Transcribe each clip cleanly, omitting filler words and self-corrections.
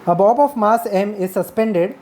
A bob of mass m is suspended,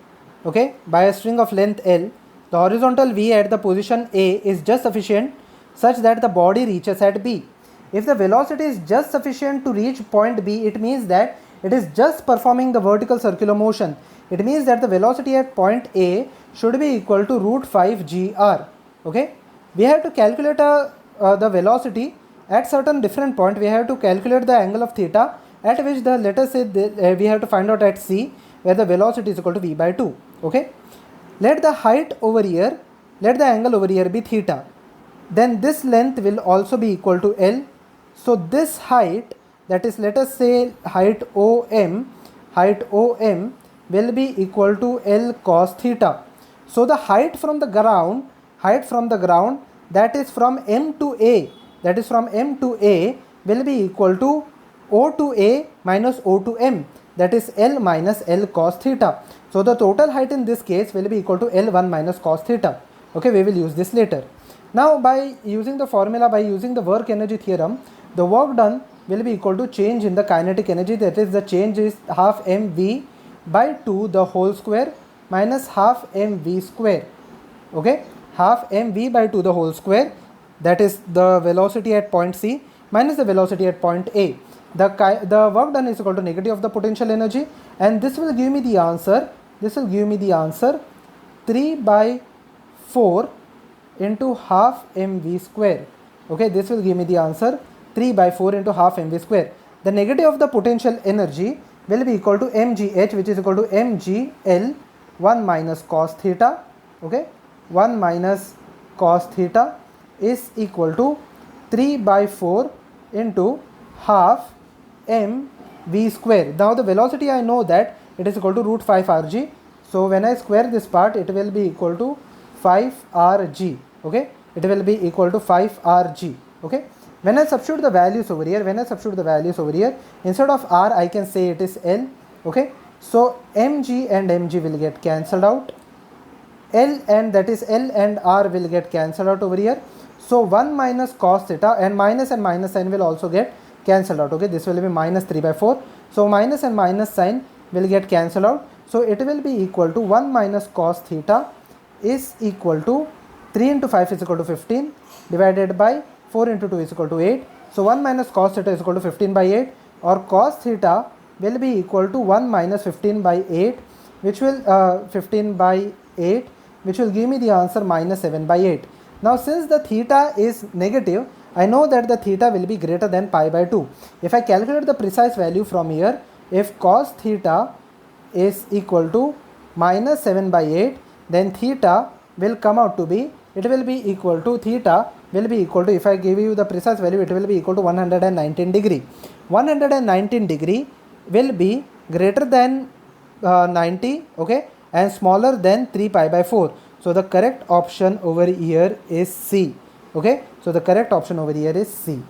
okay, by a string of length L. The horizontal V at the position A is just sufficient such that the body reaches at B. If the velocity is just sufficient to reach point B, it means that it is just performing the vertical circular motion. It means that the velocity at point A should be equal to root 5 gr. Okay, we have to calculate the velocity at certain different point. We have to calculate the angle of theta at which the, let us say we have to find out at C where the velocity is equal to v by 2. Okay, let the height over here, let the angle over here be theta, then this length will also be equal to L. So this height, that is, let us say height OM will be equal to L cos theta. So the height from the ground, that is from M to A, will be equal to O to A minus O to M, that is L minus L cos theta. So the total height in this case will be equal to L1 minus cos theta. Okay, we will use this later. Now by using the formula, by using the work energy theorem, the work done will be equal to change in the kinetic energy, that is the change is half mv by 2 the whole square minus half mv square. Okay, half mv by 2 the whole square, that is the velocity at point C minus the velocity at point A. The work done is equal to negative of the potential energy, and this will give me the answer, 3 by 4 into half mv square. Okay, this will give me the answer 3 by 4 into half mv square. The negative of the potential energy will be equal to mgh, which is equal to mgl 1 minus cos theta. Okay, 1 minus cos theta is equal to 3 by 4 into half mv square. Now the velocity, I know that it is equal to root 5 rg. So when I square this part, it will be equal to 5 rg. Okay, it will be equal to 5 rg. Okay, when I substitute the values over here, instead of r I can say it is L. Okay, so mg and mg will get cancelled out, L and r will get cancelled out over here. So 1 minus cos theta, and minus sign will also get cancelled out. Okay, this will be minus 3 by 4. So minus and minus sign will get cancelled out. So it will be equal to 1 minus cos theta is equal to 3 into 5 is equal to 15 divided by 4 into 2 is equal to 8. So 1 minus cos theta is equal to 15 by 8, or cos theta will be equal to 1 minus 15 by 8, which will give me the answer minus 7 by 8. Now since the theta is negative, I know that the theta will be greater than pi by 2. If I calculate the precise value from here, if cos theta is equal to minus 7 by 8, then theta will come out to be, if I give you the precise value, it will be equal to 119 degree. 119 degree will be greater than 90, okay, and smaller than 3 pi by 4. So the correct option over here is C. Okay, so the correct option over here is C.